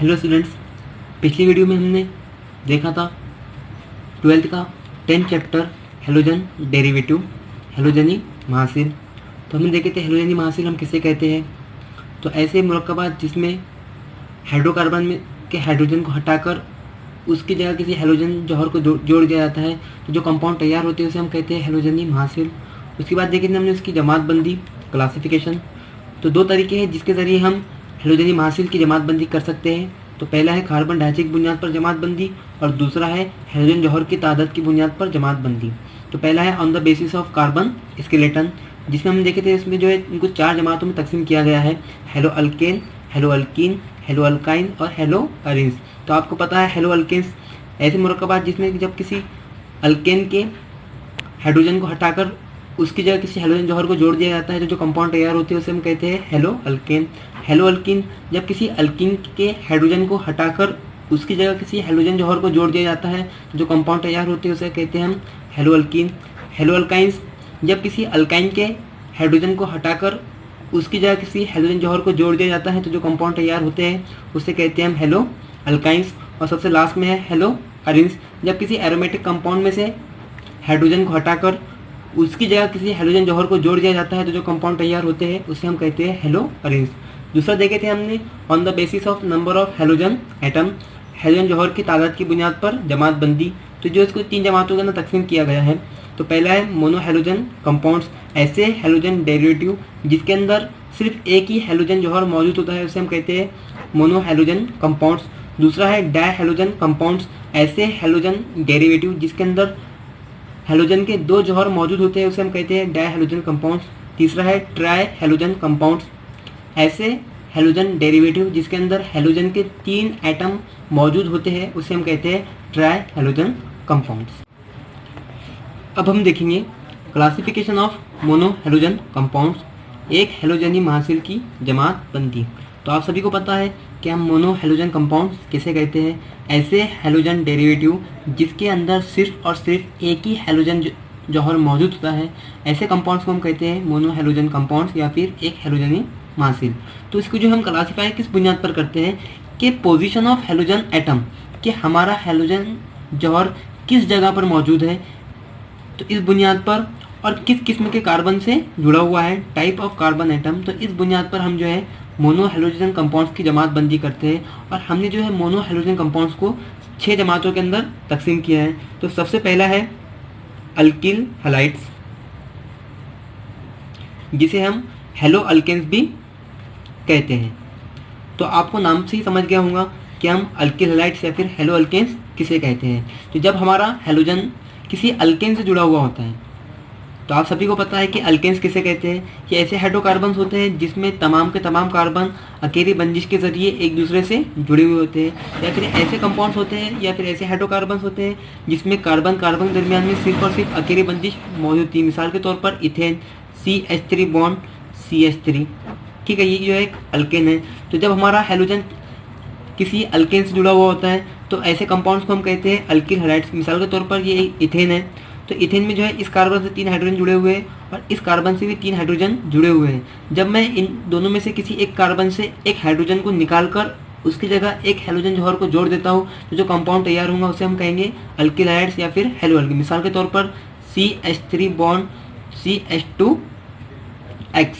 Hello students, पिछली video में हमने देखा था 12th का 10th चैप्टर हेलोजन डेरिवेटिव, हेलोजनी महासील। तो हमने देखे थे हेलोजनी महासील हम किसे कहते हैं। तो ऐसे मुरक्कबात जिसमें हाइड्रोकार्बन में के हाइड्रोजन को हटाकर उसकी जगह किसी हेलोजन जौहर को जोड़ दिया जाता है, तो जो कंपाउंड तैयार होते हैं उसे हम कहते हैं हेलोजनी महासील। उसके बाद देखे थे हमने उसकी जमातबंदी, क्लासिफिकेशन। तो दो तरीके हैं जिसके ज़रिए हम हेलोजनी महासील की जमातबंदी कर सकते हैं। तो पहला है कार्बन ढांचे की बुनियाद पर जमातबंदी और दूसरा है हेलोजन जौहर की तादाद की बुनियाद पर जमातबंदी। तो पहला है on the basis of carbon skeleton, जिसमें हम देखे थे इसमें जो है इनको 4 जमातों में तकसीम किया गया है, hello alkane, hello alkyne, hello alkyne और हेलो अरेंज। तो आपको पता है हेलो अल्केन्स ऐसे मुरक्कबात जिसमें जब किसी अल्केन के हाइड्रोजन को हटाकर उसकी जगह किसी हेलोजन जौहर को जोड़ दिया जाता है, तो जो कंपाउंड तैयार होते हैं उसे हम कहते हैं हेलो अल्केन। हेलो अल्कीन जब किसी अल्कीन के हाइड्रोजन को हटाकर उसकी जगह किसी हेलोजन जौहर को जोड़ दिया जाता है, तो जो कंपाउंड तैयार होते हैं उसे कहते हैं हम हेलो अल्कीन। हेलो अल्काइंस जब किसी अल्काइन के हाइड्रोजन को हटाकर उसकी जगह किसी हेलोजन जौहर को जोड़ दिया जाता है, तो जो कंपाउंड तैयार होते हैं उसे कहते हैं हम हेलो अल्काइंस। और सबसे लास्ट में है हेलो अरेंज, जब किसी एरोमेटिक कंपाउंड में से हाइड्रोजन को हटाकर उसकी जगह किसी हेलोजन जौहर को जोड़ दिया जाता है, तो जो कंपाउंड तैयार होते हैं उसे हम कहते हैं हेलो अरेंज। दूसरा देखे थे हमने on the basis of number of halogen atom, halogen जौहर की तादाद की बुनियाद पर जमातबंदी। तो जो इसको 3 जमातों के अंदर तकसीम किया गया है। तो पहला है मोनो हेलोजन कंपाउंड्स, ऐसे हेलोजन डेरिवेटिव जिसके अंदर सिर्फ एक ही हेलोजन जौहर मौजूद होता है उसे हम कहते हैं मोनो हेलोजन कंपाउंड्स। दूसरा है डाई हेलोजन कंपाउंड्स, ऐसे हेलोजन डेरिवेटिव जिसके अंदर हेलोजन के 2 जौहर मौजूद होते हैं उसे हम कहते हैं डाई हेलोजन कंपाउंड्स। तीसरा है ट्राई हेलोजन कंपाउंड्स, ऐसे हेलोजन डेरिवेटिव जिसके अंदर हेलोजन के 3 एटम मौजूद होते हैं उसे हम कहते हैं ट्राई हेलोजन कंपाउंड्स। अब हम देखेंगे classification of mono halogen compounds, एक हेलोजनी महासील की जमातबंदी। तो आप सभी को पता है कि हम मोनो हेलोजन कंपाउंड्स किसे कहते हैं, ऐसे हेलोजन डेरिवेटिव जिसके अंदर सिर्फ और सिर्फ एक ही हेलोजन जौहर मौजूद होता है, ऐसे कंपाउंड्स को हम कहते हैं मोनो हेलोजन कंपाउंड्स या फिर एक हेलोजनी महासील। तो इसको जो हम क्लासीफाई किस बुनियाद पर करते हैं कि पोजीशन ऑफ हेलोजन एटम, कि हमारा हेलोजन जौहर किस जगह पर मौजूद है, तो इस बुनियाद पर, और किस किस्म के कार्बन से जुड़ा हुआ है, टाइप ऑफ कार्बन एटम। तो इस बुनियाद पर हम जो है मोनो हेलोजन कंपाउंड्स की जमातबंदी करते हैं। और हमने जो है मोनो हेलोजन कंपाउंड्स को 6 जमातों के अंदर तकसीम किया है। तो सबसे पहला है अल्किल हैलाइड्स, जिसे हम हेलो अल्केन्स भी कहते हैं। तो आपको नाम से ही समझ गया होगा कि हम अल्किल हैलाइड्स या फिर हेलो अल्केन्स किसे कहते हैं। तो जब हमारा हेलोजन किसी अल्केन से जुड़ा हुआ होता है, तो आप सभी को पता है कि अल्केन्स किसे कहते हैं, कि ऐसे हाइड्रोकार्बन्स होते हैं जिसमें तमाम के तमाम कार्बन अकेली बंदिश के जरिए एक दूसरे से जुड़े हुए होते हैं, या फिर ऐसे कंपाउंड्स होते हैं या फिर ऐसे हाइड्रोकार्बन्स होते हैं जिसमें कार्बन कार्बन के दरमियान में सिर्फ और सिर्फ अकेली बंदिश मौजूद थी। मिसाल के तौर पर इथेन, CH3 बॉन्ड CH3, ठीक है, ये जो है एक अल्केन है। तो जब हमारा हेलोजन किसी अल्केन से जुड़ा हुआ होता है, तो ऐसे कंपाउंड्स को हम कहते हैं अल्किल हैलाइड्स। मिसाल के तौर पर ये इथेन है, तो इथेन में जो है इस कार्बन से 3 हाइड्रोजन जुड़े हुए हैं और इस कार्बन से भी 3 हाइड्रोजन जुड़े हुए हैं। जब मैं इन दोनों में से किसी एक कार्बन से एक हाइड्रोजन को निकालकर उसकी जगह एक हेलोजन जौहर को जोड़ देता हूँ, तो जो कंपाउंड तैयार होगा उसे हम कहेंगे अल्किल हैलाइड्स या फिर हेलो अल्किल। मिसाल के तौर पर CH3 बॉन्ड CH2X,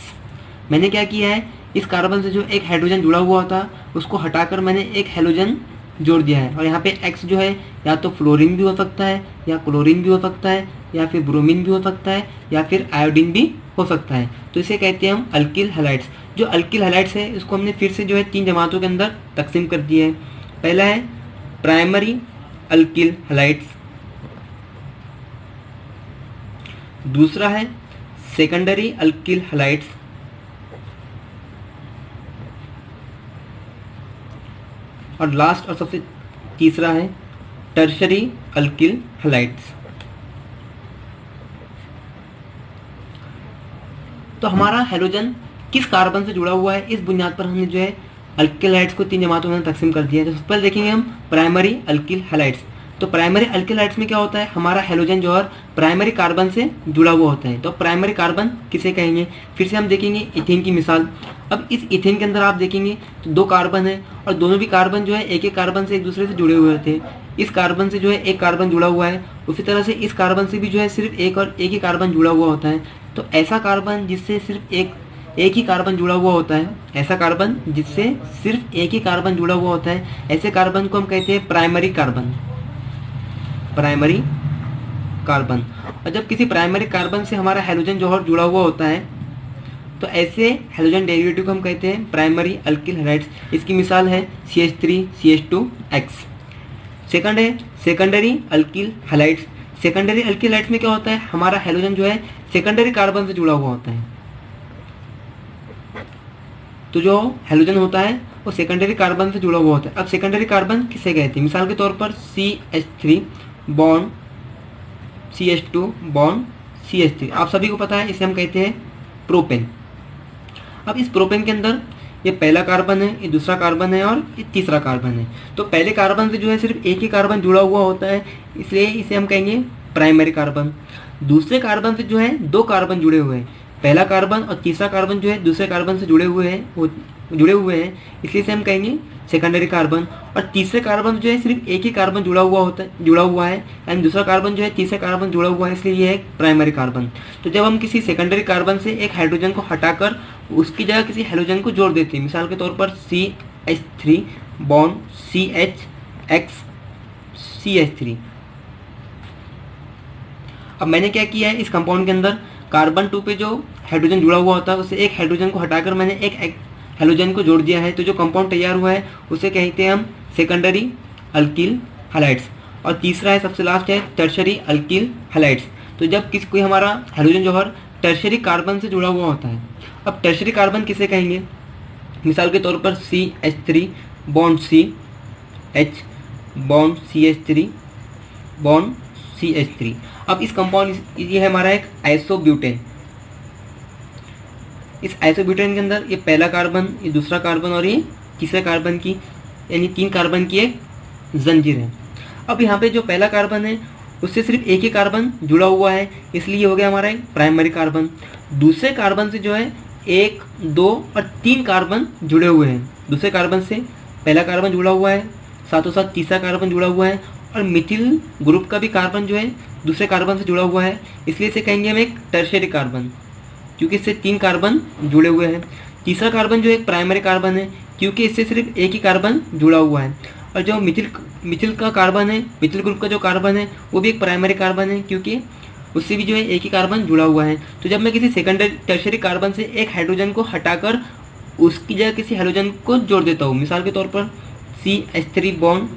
मैंने क्या किया है, इस कार्बन से जो एक हाइड्रोजन जुड़ा हुआ था उसको हटाकर मैंने एक हेलोजन जोड़ दिया है। और यहाँ पे X जो है या तो फ्लोरीन भी हो सकता है, या क्लोरीन भी हो सकता है, या फिर ब्रोमीन भी हो सकता है, या फिर आयोडीन भी हो सकता है। तो इसे कहते हैं हम अल्किल हैलाइड्स। जो अल्किल हैलाइड्स है इसको हमने फिर से जो है 3 जमातों के अंदर तकसीम कर दिया है। पहला है प्राइमरी अल्किल हैलाइड्स, दूसरा है सेकेंडरी अल्किल हैलाइड्स, और लास्ट और सबसे तीसरा है टर्शरी अल्किल हैलाइड्स। तो हमारा हेलोजन किस कार्बन से जुड़ा हुआ है, इस बुनियाद पर हमने जो है अल्किल हैलाइड्स को 3 जमातों में तकसीम कर दिया है। तो सबसे पहले देखेंगे हम प्राइमरी अल्किल हैलाइड्स। तो प्राइमरी अल्किल हाइड्स में क्या होता है, हमारा हेलोजन जो है प्राइमरी कार्बन से जुड़ा हुआ होता है। तो प्राइमरी कार्बन किसे कहेंगे, फिर से हम देखेंगे इथेन की मिसाल। अब इस इथेन के अंदर आप देखेंगे तो 2 कार्बन है और दोनों भी कार्बन जो है एक एक कार्बन से एक दूसरे से जुड़े हुए होते हैं। इस कार्बन से जो है एक कार्बन जुड़ा हुआ है, उसी तरह से इस कार्बन से भी जो है सिर्फ एक ही कार्बन जुड़ा हुआ होता है। तो ऐसा कार्बन जिससे सिर्फ एक ही कार्बन जुड़ा हुआ होता है, ऐसा कार्बन जिससे सिर्फ एक ही कार्बन जुड़ा हुआ होता है, ऐसे कार्बन को हम कहते हैं प्राइमरी कार्बन। Primary carbon. और जब किसी प्राइमरी कार्बन से हमारा हेलोजन जौहर जुड़ा हुआ होता है तो ऐसे हेलोजन डेरिवेटिव को हम कहते हैं प्राइमरी अल्किल हैलाइड्स। इसकी मिसाल है CH3 CH2X। सेकंड है secondary alkyl halides. Secondary alkyl halides में क्या होता है, हमारा हेलोजन जो है सेकेंडरी कार्बन से जुड़ा हुआ होता है। तो जो हेलोजन होता है वो सेकेंडरी कार्बन से जुड़ा हुआ होता है। अब सेकेंडरी कार्बन किसे कहते हैं, मिसाल के तौर पर CH3 bond CH2 bond CH3, आप सभी को पता है, इसे हम कहते हैं प्रोपेन। अब इस प्रोपेन के अंदर ये पहला कार्बन है, ये दूसरा कार्बन है और ये तीसरा कार्बन है। तो पहले कार्बन से जो है सिर्फ एक ही कार्बन जुड़ा हुआ होता है, इसलिए इसे हम कहेंगे प्राइमरी कार्बन। दूसरे कार्बन से जो है 2 कार्बन जुड़े हुए हैं, पहला कार्बन और तीसरा कार्बन जो है दूसरे कार्बन से जुड़े हुए हैं, इसलिए इसे हम कहेंगे सेकेंडरी कार्बन। और तीसरे कार्बन जो है सिर्फ एक ही कार्बन जुड़ा हुआ है एंड दूसरा कार्बन जो है तीसरा कार्बन जुड़ा हुआ है, इसलिए ये है प्राइमरी कार्बन। तो जब हम किसी सेकेंडरी कार्बन से एक हाइड्रोजन को हटाकर उसकी जगह किसी हेलोजन को जोड़ देते हैं, मिसाल के तौर पर CH3 बॉन्ड CHX CH3। अब मैंने क्या किया है, इस कंपाउंड के अंदर कार्बन 2 पे जो हाइड्रोजन जुड़ा हुआ होता है उससे एक हाइड्रोजन को हटाकर मैंने एक हेलोजन को जोड़ दिया है। तो जो कंपाउंड तैयार हुआ है उसे कहते हैं हम सेकेंडरी अल्किल हैलाइड्स। और तीसरा है, सबसे लास्ट है, टर्शरी अल्किल हैलाइड्स। तो जब कोई हमारा हेलोजन जौहर टर्शरी कार्बन से जुड़ा हुआ होता है। अब टर्शरी कार्बन किसे कहेंगे, मिसाल के तौर पर CH3 bond CH bond CH3 bond CH3। अब इस कंपाउंड ये है हमारा एक आइसोब्यूटेन। इस आइसोब्यूटेन के अंदर ये पहला कार्बन, ये दूसरा कार्बन और ये तीसरा कार्बन की यानी 3 कार्बन की एक जंजीर है। अब यहाँ पे जो पहला कार्बन है उससे सिर्फ एक ही कार्बन जुड़ा हुआ है, इसलिए हो गया हमारा एक प्राइमरी कार्बन। दूसरे कार्बन से जो है 1, 2 और 3 कार्बन जुड़े हुए हैं। दूसरे कार्बन से पहला कार्बन जुड़ा हुआ है, साथों साथ तीसरा कार्बन जुड़ा हुआ है और मिथिल ग्रुप का भी कार्बन जो है दूसरे कार्बन से जुड़ा हुआ है, इसलिए इसे कहेंगे हम एक टर्शियरी कार्बन, क्योंकि इससे 3 कार्बन जुड़े हुए हैं। तीसरा कार्बन जो एक प्राइमरी कार्बन है, क्योंकि इससे सिर्फ एक ही कार्बन जुड़ा हुआ है। और जो मिथिल का कार्बन है, मिथिल ग्रुप का जो कार्बन है वो भी एक प्राइमरी कार्बन है, क्योंकि उससे भी जो है एक ही कार्बन जुड़ा हुआ है। तो जब मैं किसी सेकेंडरी टर्शियरी कार्बन से एक हाइड्रोजन को हटाकर उसकी जगह किसी हाइड्रोजन को जोड़ देता हूँ, मिसाल के तौर पर CH3 bond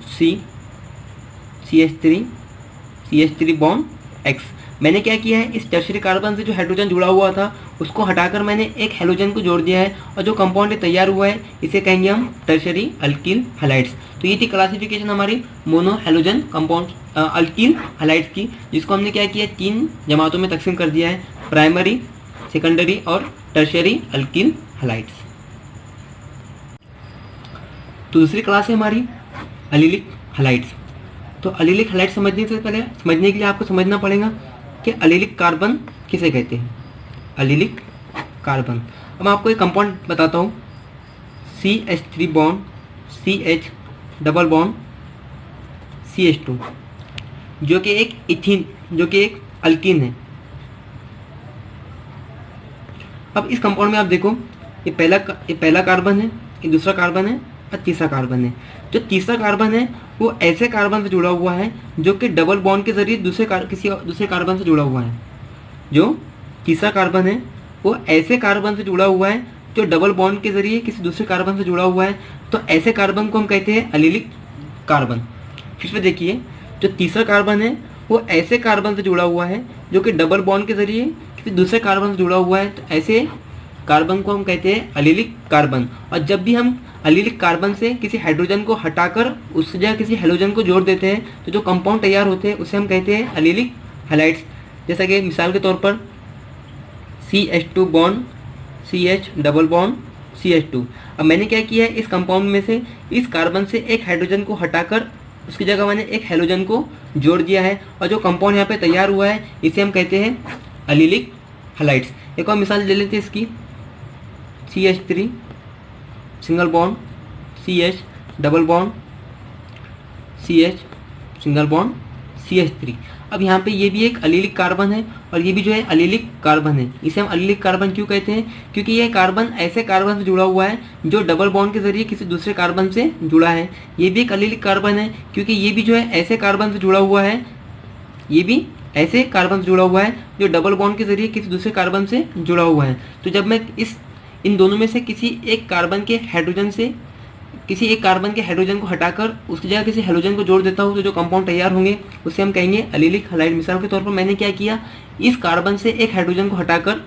CH3 bond X, मैंने क्या किया है, इस टर्शियरी कार्बन से जो हाइड्रोजन जुड़ा हुआ था उसको हटाकर मैंने एक हेलोजन को जोड़ दिया है और जो कंपाउंड तैयार हुआ है इसे कहेंगे हम टर्शियरी अल्किल हैलाइड्स। तो ये थी क्लासिफिकेशन हमारी mono halogen compound alkyl halides की, जिसको हमने क्या किया, 3 जमातों में तकसीम कर दिया है, प्राइमरी, सेकेंडरी और टर्शियरी अल्किल हैलाइड्स। तो दूसरी क्लास है हमारी एलिलिक हैलाइड्स। तो एलिलिक हैलाइड्स समझने के लिए आपको समझना पड़ेगा कि एलिलिक कार्बन किसे कहते हैं। एलिलिक कार्बन, अब मैं आपको एक कंपाउंड बताता हूँ, CH3 bond CH double bond CH2, जो कि एक इथीन, जो कि एक अल्कीन है। अब इस कंपाउंड में आप देखो, ये पहला कार्बन है, ये दूसरा कार्बन है और तीसरा कार्बन है। जो तीसरा कार्बन है वो ऐसे कार्बन से जुड़ा हुआ है जो कि डबल बॉन्ड के जरिए किसी दूसरे कार्बन से जुड़ा हुआ है। जो तीसरा कार्बन है वो ऐसे कार्बन से जुड़ा हुआ है जो डबल बॉन्ड के जरिए किसी दूसरे कार्बन से जुड़ा हुआ है। तो ऐसे कार्बन को हम कहते हैं एलिलिक कार्बन। फिर से देखिए, जो तीसरा कार्बन है वो ऐसे कार्बन से जुड़ा हुआ है जो कि डबल बॉन्ड के जरिए किसी दूसरे कार्बन से जुड़ा हुआ है। तो ऐसे कार्बन को हम कहते हैं एलिलिक कार्बन। और जब भी हम एलिलिक कार्बन से किसी हाइड्रोजन को हटाकर उस जगह किसी हेलोजन को जोड़ देते हैं तो जो कंपाउंड तैयार होते हैं उसे हम कहते हैं एलिलिक हैलाइड्स। जैसा कि मिसाल के तौर पर CH2 bond CH double bond CH2। अब मैंने क्या किया है, इस कंपाउंड में से इस कार्बन से एक हाइड्रोजन को हटाकर उसकी जगह मैंने एक हेलोजन को जोड़ दिया है, और जो कंपाउंड यहाँ पे तैयार हुआ है इसे हम कहते हैं एलिलिक हैलाइड्स। एक और मिसाल ले लेते हैं इसकी, CH3 single bond CH double bond CH single bond CH3। अब यहाँ पे ये भी एक एलिलिक कार्बन है और ये भी जो है एलिलिक कार्बन है। इसे हम एलिलिक कार्बन क्यों कहते हैं? क्योंकि ये कार्बन ऐसे कार्बन से जुड़ा हुआ है जो डबल बॉन्ड के जरिए किसी दूसरे कार्बन से जुड़ा है। ये भी एक एलिलिक कार्बन है क्योंकि ये भी जो है ऐसे कार्बन से जुड़ा हुआ है, ये भी ऐसे कार्बन से जुड़ा हुआ है जो डबल बॉन्ड के जरिए किसी दूसरे कार्बन से जुड़ा हुआ है। तो जब मैं इन दोनों में से किसी एक कार्बन के हाइड्रोजन से किसी एक कार्बन के हाइड्रोजन को हटाकर उसकी जगह किसी हेलोजन को जोड़ देता हूँ तो जो कंपाउंड तैयार होंगे उसे हम कहेंगे एलिलिक हैलाइड। मिसाल के तौर पर मैंने क्या किया, इस कार्बन से एक हाइड्रोजन को हटाकर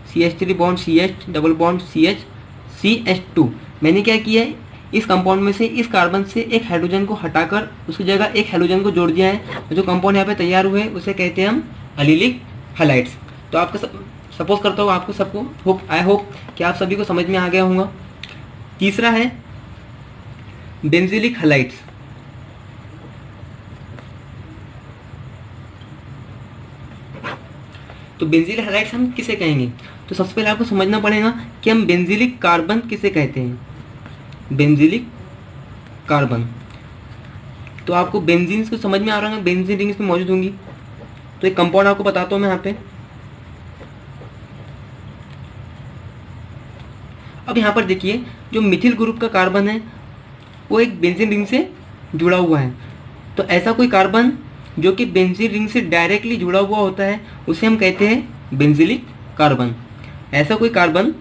CH3 bond CH double bond CH CH2 मैंने क्या किया है, इस कंपाउंड में से इस कार्बन से एक हाइड्रोजन को हटाकर उसकी जगह एक हेलोजन को जोड़ दिया है। तो जो कंपाउंड यहाँ पे तैयार हुए उसे कहते हैं हम एलिलिक हैलाइड्स। तो आपका सपोज करता हूँ आपको सबको आई होप कि आप सभी को समझ में आ गया होगा। तीसरा है बेंजीलिक हैलाइड्स। तो बेंजीलिक हैलाइड्स हम किसे कहेंगे? तो सबसे पहले आपको समझना पड़ेगा कि हम बेंजीलिक कार्बन किसे कहते हैं। बेंजीलिक कार्बन, तो आपको बेंजीन को समझ में आ रहा है, बेंजीन रिंग्स में मौजूद होंगी। तो एक कंपाउंड आपको बताता हूँ मैं यहाँ पे। अब यहाँ पर देखिए जो मिथिल ग्रुप का कार्बन है वो एक बेंजीन रिंग से जुड़ा हुआ है। तो ऐसा कोई कार्बन जो कि बेंजीन रिंग से डायरेक्टली जुड़ा हुआ होता है उसे हम कहते हैं बेंजीलिक कार्बन। ऐसा कोई कार्बन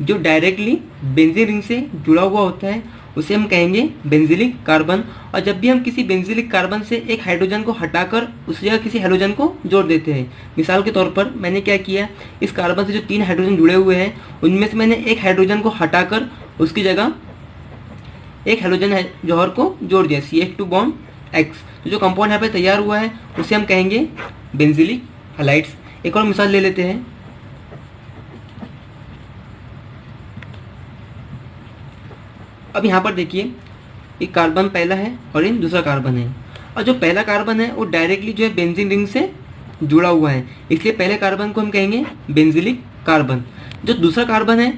जो डायरेक्टली बेंजीन रिंग से जुड़ा हुआ होता है उसे हम कहेंगे बेंजीलिक कार्बन। और जब भी हम किसी बेंजीलिक कार्बन से एक हाइड्रोजन को हटाकर उस जगह किसी हेलोजन को जोड़ देते हैं, मिसाल के तौर पर मैंने क्या किया, इस कार्बन से जो 3 हाइड्रोजन जुड़े हुए हैं उनमें से मैंने एक हाइड्रोजन को हटाकर उसकी जगह एक हेलोजन जौहर को जोड़ दिया CH2 बॉन्ड X। तो जो कंपाउंड यहाँ पे तैयार हुआ है उसे हम कहेंगे बेंजीलिक हैलाइड्स। एक और मिसाल ले लेते हैं। अब यहाँ पर देखिए एक कार्बन पहला है और एक दूसरा कार्बन है, और जो पहला कार्बन है वो डायरेक्टली जो है बेंजीन रिंग से जुड़ा हुआ है, इसलिए पहले कार्बन को हम कहेंगे बेंजीलिक कार्बन। जो दूसरा कार्बन है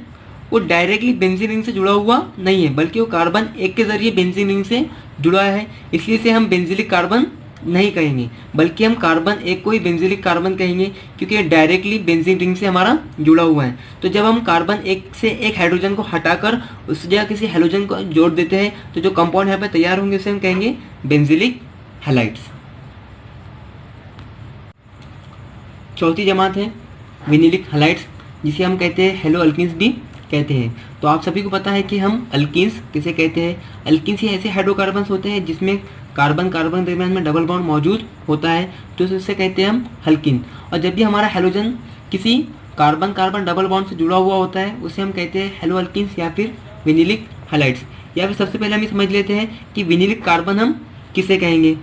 वो डायरेक्टली बेंजीन रिंग से जुड़ा हुआ नहीं है, बल्कि वो कार्बन एक के जरिए बेंजीन रिंग से जुड़ा है, इसलिए इसे हम बेंजीलिक कार्बन नहीं कहेंगे, बल्कि हम कार्बन एक को ही बेंजीलिक कार्बन कहेंगे क्योंकि ये डायरेक्टली बेंजीन रिंग से हमारा जुड़ा हुआ है। तो जब हम कार्बन एक से एक हाइड्रोजन को हटाकर उस जगह किसी हेलोजन को जोड़ देते हैं तो जो कंपाउंड यहाँ पे तैयार होंगे उसे हम कहेंगे बेंजीलिक हैलाइड्स। चौथी जमात है विनिलिक हैलाइड्स, जिसे हम कहते हैं हेलो अल्किन्स भी कहते हैं। तो आप सभी को पता है कि हम अल्किन्स किसे कहते हैं। अल्किन्स ही ऐसे हाइड्रोकार्बन्स होते हैं जिसमें कार्बन कार्बन के दरमियान में डबल बॉन्ड मौजूद होता है, तो इससे कहते हैं हम अल्किन। और जब भी हमारा हेलोजन किसी कार्बन कार्बन डबल बॉन्ड से जुड़ा हुआ होता है उसे हम कहते हैं हेलो अल्किन्स या फिर विनिलिक हैलाइड्स। या फिर सबसे पहले हम ये समझ लेते हैं कि विनिलिक कार्बन हम किसे कहेंगे।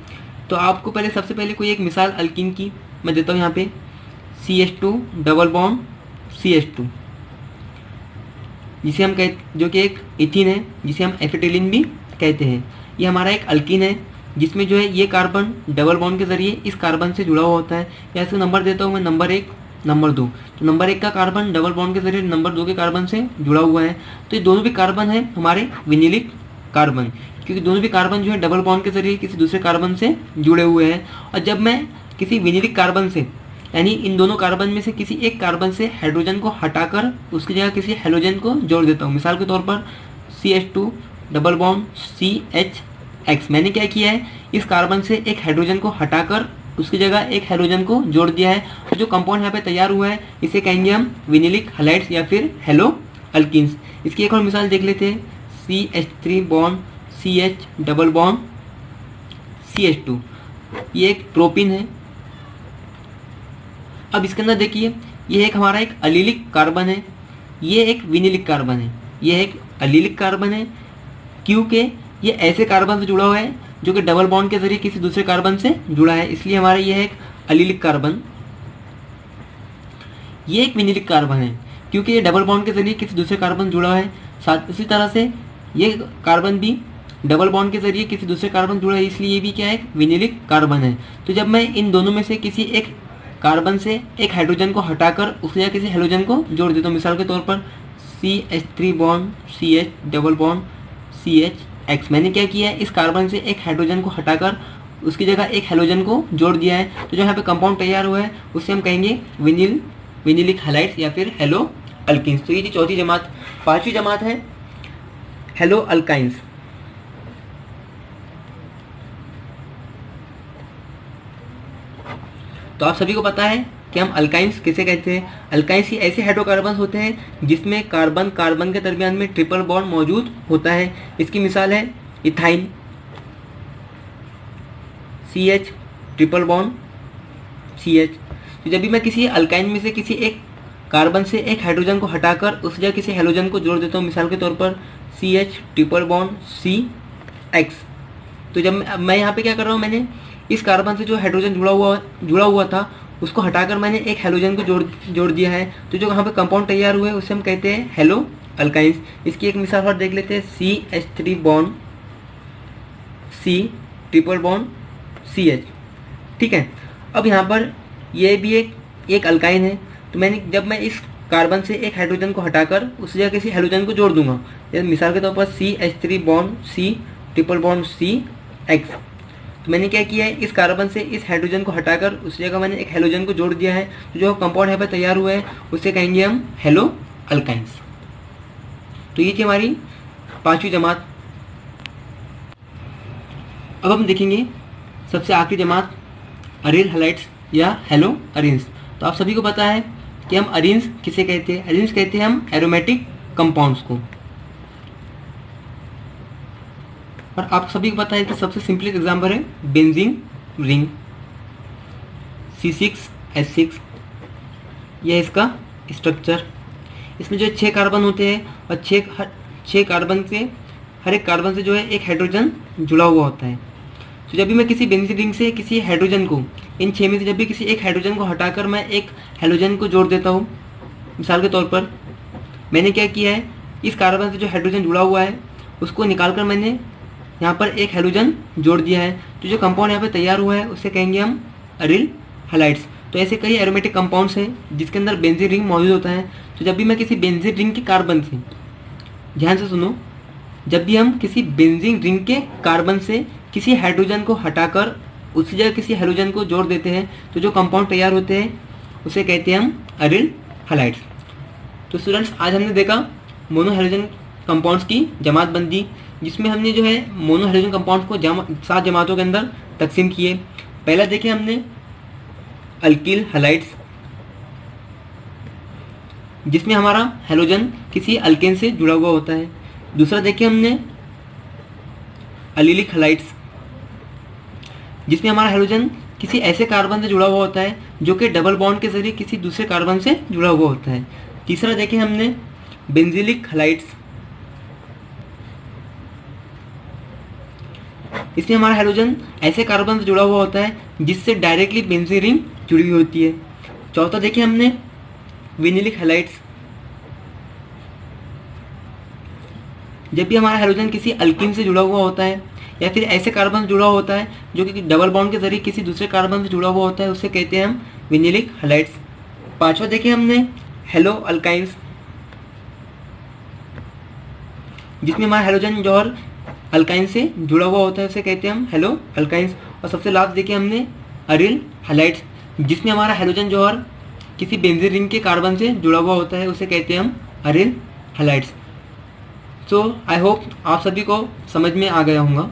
तो आपको पहले सबसे पहले कोई एक मिसाल अल्किन की मैं देता हूँ यहाँ पे, CH2 डबल बॉन्ड CH2, जिसे हम जो कि एक इथिन है, जिसे हम एसिटिलीन भी कहते हैं। ये हमारा एक अल्किन है जिसमें जो है ये कार्बन डबल बॉन्ड के जरिए इस कार्बन से जुड़ा हुआ होता है। या इसको नंबर देता हूँ मैं नंबर 1 नंबर 2। तो नंबर 1 का कार्बन डबल बॉन्ड के जरिए नंबर 2 के कार्बन से जुड़ा हुआ है, तो ये दोनों भी कार्बन है हमारे विनिलिक कार्बन, क्योंकि दोनों भी कार्बन जो है डबल बॉन्ड के जरिए किसी दूसरे कार्बन से जुड़े हुए हैं। और जब मैं किसी विनिलिक कार्बन से यानी इन दोनों कार्बन में से किसी एक कार्बन से हाइड्रोजन को हटाकर उसकी जगह किसी हेलोजन को जोड़ देता हूँ, मिसाल के तौर पर CH2 डबल बॉन्ड CHX, मैंने क्या किया है, इस कार्बन से एक हाइड्रोजन को हटाकर उसकी जगह एक हेलोजन को जोड़ दिया है। तो जो कंपाउंड यहाँ पे तैयार हुआ है इसे कहेंगे हम विनिलिक हैलाइड्स या फिर हेलो अल्किन्स। इसकी एक और मिसाल देख लेते हैं, CH3 bond CH double bond CH2, ये एक प्रोपिन है। अब इसके अंदर देखिए ये एक हमारा एक एलिलिक कार्बन है, ये एक विनिलिक कार्बन है। ये एक एलिलिक कार्बन है क्योंकि ये ऐसे कार्बन से जुड़ा हुआ है जो कि डबल बॉन्ड के जरिए किसी दूसरे कार्बन से जुड़ा है, इसलिए हमारा ये है एक एलिलिक कार्बन। ये एक विनिलिक कार्बन है क्योंकि ये डबल बॉन्ड के जरिए किसी दूसरे कार्बन जुड़ा है। साथ इसी तरह से ये कार्बन भी डबल बॉन्ड के जरिए किसी दूसरे कार्बन जुड़ा है, इसलिए ये भी क्या है, विनिलिक कार्बन है। तो जब मैं इन दोनों में से किसी एक कार्बन से एक हाइड्रोजन को हटाकर उसके जगह किसी हेलोजन को जोड़ देता हूँ, मिसाल के तौर पर CH3 bond CH double bond CHX, मैंने क्या किया है, इस कार्बन से एक हाइड्रोजन को हटाकर उसकी जगह एक हेलोजन को जोड़ दिया है। तो जो यहाँ पे कंपाउंड तैयार हुआ है उसे हम कहेंगे विनिलिक हैलाइड्स या फिर हेलो अल्किन्स। तो ये थी चौथी जमात। पांचवी जमात है हेलो अल्काइंस। तो आप सभी को पता है कि हम अल्काइंस किसे कहते हैं। अल्काइंस ही ऐसे हाइड्रोकार्बन होते हैं जिसमें कार्बन कार्बन के दरमियान में ट्रिपल बॉन्ड मौजूद होता है। इसकी मिसाल है ethyne CH triple bond CH। तो जब भी मैं किसी अल्काइन में से किसी एक कार्बन से एक हाइड्रोजन को हटाकर उस जगह किसी हेलोजन को जोड़ देता हूँ, मिसाल के तौर पर CH ट्रिपल बॉन्ड CX। तो जब मैं यहाँ पे क्या कर रहा हूँ, मैंने इस कार्बन से जो हाइड्रोजन जुड़ा हुआ था उसको हटाकर मैंने एक हेलोजन को जोड़ दिया है। तो जो यहाँ पे कंपाउंड तैयार हुए उसे हम कहते हैं हेलो अल्काइंस। इसकी एक मिसाल और देख लेते हैं, CH3 bond C triple bond CH। ठीक है, अब यहाँ पर ये भी एक अल्काइन है। तो जब मैं इस कार्बन से एक हाइड्रोजन को हटाकर उस जगह किसी हेलोजन को जोड़ दूंगा, जैसे मिसाल के तौर पर CH3 bond C triple bond CX। तो मैंने क्या किया है, इस कार्बन से इस हाइड्रोजन को हटाकर उस जगह मैंने एक हेलोजन को जोड़ दिया है। तो जो कंपाउंड यहाँ पर तैयार हुआ है उसे कहेंगे हम हेलो अल्काइंस। तो ये थी हमारी पांचवी जमात। अब हम देखेंगे सबसे आखिरी जमात अरील हैलाइड्स या हेलो अरीन्स। तो आप सभी को पता है कि हम अरीन्स किसे कहते हैं। अरीन्स कहते हैं हम एरोमेटिक कंपाउंड्स को। और आप सभी को पता है कि सबसे सिंपलेस्ट एग्जांपल है बेंजीन रिंग C6H6। यह इसका स्ट्रक्चर। इसमें जो 6 कार्बन होते हैं और 6 कार्बन से हर एक कार्बन से जो है एक हाइड्रोजन जुड़ा हुआ होता है। तो जब भी मैं किसी बेंजीन रिंग से किसी हाइड्रोजन को, इन 6 में से जब भी किसी एक हाइड्रोजन को हटाकर मैं एक हेलोजन को जोड़ देता हूँ, मिसाल के तौर पर मैंने क्या किया है, इस कार्बन से जो हाइड्रोजन जुड़ा हुआ है उसको निकालकर मैंने यहाँ पर एक हेलोजन जोड़ दिया है। तो जो कंपाउंड यहाँ पे तैयार हुआ है उसे कहेंगे हम अरील हैलाइड्स। तो ऐसे कई एरोमेटिक कंपाउंड्स हैं जिसके अंदर बेंजीन रिंग मौजूद होता है। तो जब भी मैं किसी बेंजीन रिंग के कार्बन से, ध्यान से सुनो, जब भी हम किसी बेंजीन रिंग के कार्बन से किसी हाइड्रोजन को हटाकर उसी जगह किसी हेलोजन को जोड़ देते हैं तो जो कंपाउंड तैयार होते हैं उसे कहते हैं हम अरील हैलाइड्स। तो स्टूडेंट्स, आज हमने देखा मोनो हेलोजन कंपाउंड्स की जमात बंदी, जिसमें हमने जो है मोनो हेलोजन कंपाउंड्स को 7 जमातों के अंदर तकसीम किए। पहला देखे हमने अल्किल हैलाइड्स, जिसमें हमारा हेलोजन किसी अल्केन से जुड़ा हुआ होता है। दूसरा देखे हमने अलीलिक हैलाइड्स, जिसमें हमारा हेलोजन किसी ऐसे कार्बन से जुड़ा हुआ होता है जो कि डबल बॉन्ड के जरिए किसी दूसरे कार्बन से जुड़ा हुआ होता है। तीसरा देखे हमने बेंजीलिक हैलाइड्स, इसमें हमारा हेलोजन ऐसे कार्बन से जुड़ा हुआ होता है जिससे डायरेक्टली बेंजीन रिंग जुड़ी हुई होती है। चौथा देखे हमने विनिलिक हैलाइड्स, जब भी हमारा हेलोजन किसी अल्कीन से जुड़ा हुआ होता है या फिर ऐसे कार्बन से जुड़ा होता है जो कि डबल बॉन्ड के जरिए किसी दूसरे कार्बन से जुड़ा हुआ होता है, उसे कहते हैं हम विनिलिक हैलाइड्स। पांचवा देखे हमने हेलो अल्काइंस, जिसमें हमारा हेलोजन जौहर अल्काइन से जुड़ा हुआ होता है, उसे कहते हैं हम हेलो अल्काइंस। और सबसे लास्ट देखे हमने अरील हैलाइड्स, जिसमें हमारा हेलोजन जौहर किसी बेंजीन रिंग के कार्बन से जुड़ा हुआ होता है, उसे कहते हैं हम अरील हैलाइड्स। सो आई होप आप सभी को समझ में आ गया होगा।